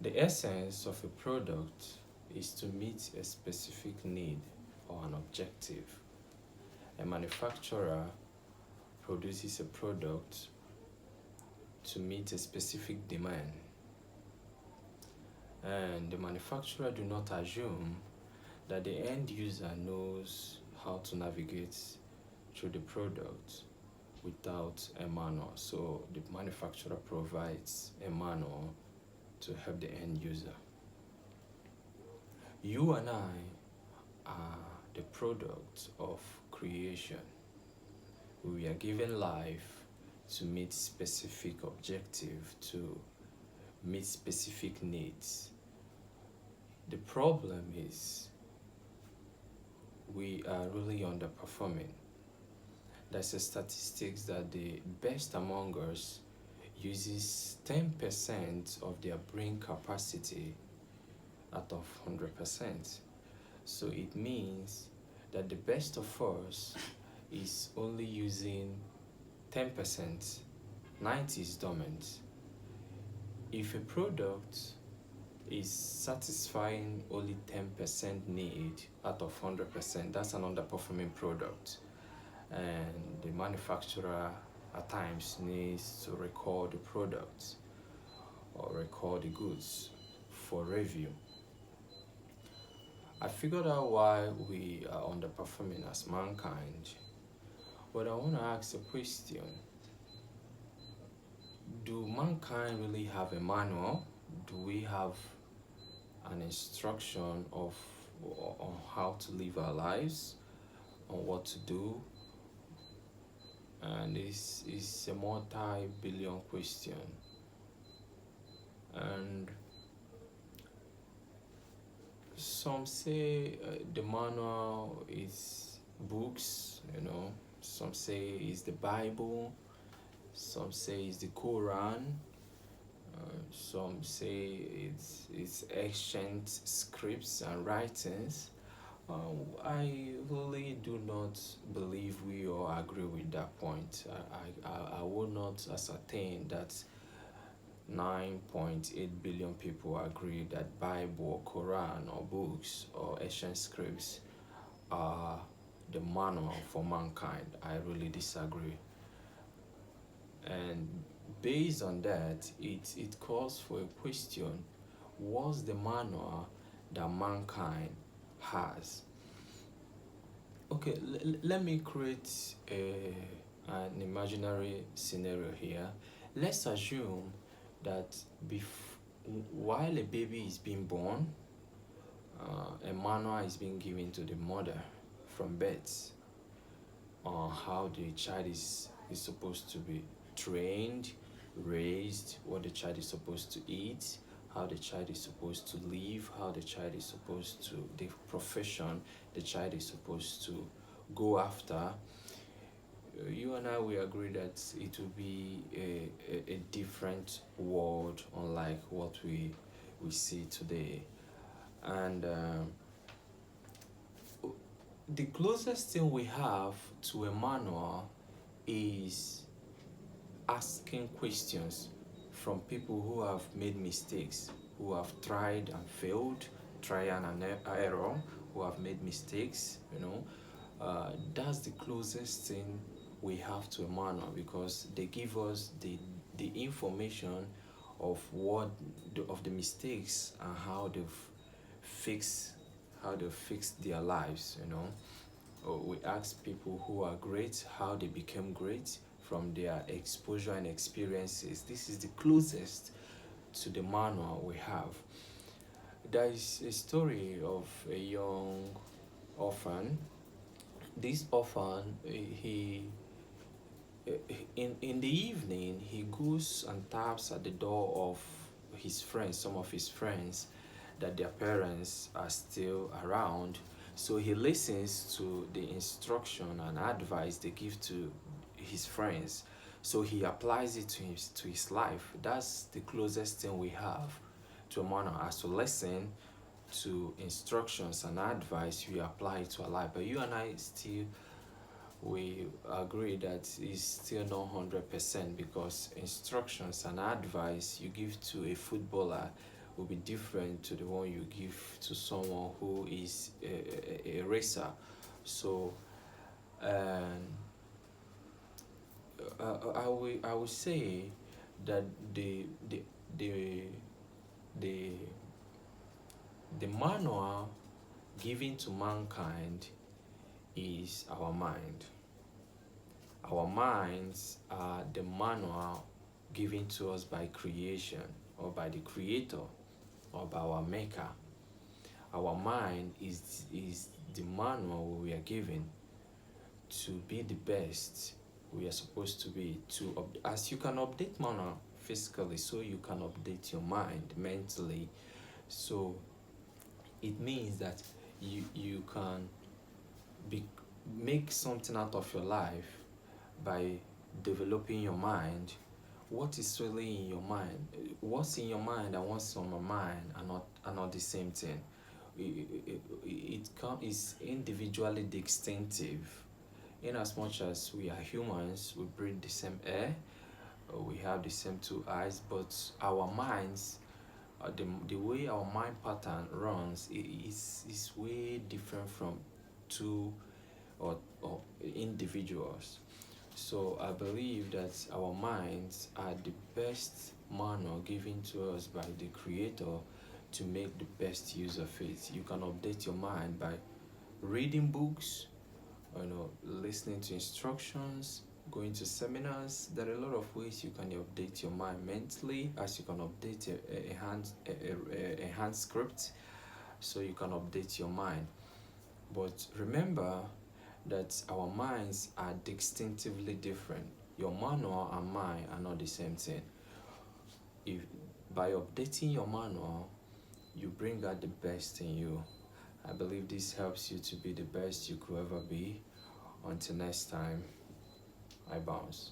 The essence of a product is to meet a specific need or an objective. A manufacturer produces a product to meet a specific demand, and the manufacturer do not assume that the end user knows how to navigate through the product without a manual. So the manufacturer provides a manual to help the end user. You and I are the product of creation. We are given life to meet specific objective, to meet specific needs. The problem is we are really underperforming. There's a statistics that the best among us uses 10% of their brain capacity out of 100%. So it means that the best of us is only using 10%, 90 is dormant. If a product is satisfying only 10% need out of 100%, that's an underperforming product. And the manufacturer at times needs to record the products or record the goods for review. I figured out why we are underperforming as mankind, but I want to ask a question. Do mankind really have a manual? Do we have an instruction of on how to live our lives, on what to do? And this is a multi-billion question. And some say the manual is books, some say it's the Bible, some say it's the Quran, some say it's ancient scripts and writings. I really do not believe we all agree with that point. I will not ascertain that 9.8 billion people agree that Bible or Quran or books or ancient scripts are the manual for mankind. I really disagree. And based on that, it calls for a question: what's the manual that mankind has? Okay, let me create an imaginary scenario here. Let's assume that while a baby is being born, a manual is being given to the mother from birth on how the child is supposed to be trained, raised, what the child is supposed to eat, how the child is supposed to live, how the child is supposed to, the profession the child is supposed to go after. You and I, we agree that it will be a different world unlike what we see today. And the closest thing we have to a manual is asking questions from people who have made mistakes, who have tried and failed, trial and error, who have made mistakes. That's the closest thing we have to a manual, because they give us the information of of the mistakes and fixed how they fixed their lives. Or we ask people who are great how they became great from their exposure and experiences. This is the closest to the manual we have. There is a story of a young orphan. This orphan, he in the evening he goes and taps at the door of his friends, some of his friends, that their parents are still around. So he listens to the instruction and advice they give to his friends. So he applies it to his life. That's the closest thing we have to a manual, as to listen to instructions and advice, we apply it to our life. But you and I still, we agree that it's still not 100%, because instructions and advice you give to a footballer will be different to the one you give to someone who is a racer. So, and I will say that the the the manual given to mankind is our mind. Our minds are the manual given to us by creation, or by the creator, or by our maker. Our mind is the manual we are given to be the best we are supposed to be. As you can update manual physically, so you can update your mind mentally. So it means that you can be make something out of your life by developing your mind. What is really in your mind? What's in your mind and what's on my mind are not the same thing. Is individually distinctive. In as much as we are humans, we breathe the same air, we have the same two eyes, but our minds, the way our mind pattern runs, is way different from two or individuals. So I believe that our minds are the best manual given to us by the Creator to make the best use of it. You can update your mind by reading books, listening to instructions, going to seminars. There are a lot of ways you can update your mind mentally, as you can update a hand script, so you can update your mind. But remember that our minds are distinctively different. Your manual and mine are not the same thing. If by updating your manual, you bring out the best in you. I believe this helps you to be the best you could ever be. Until next time, I bounce.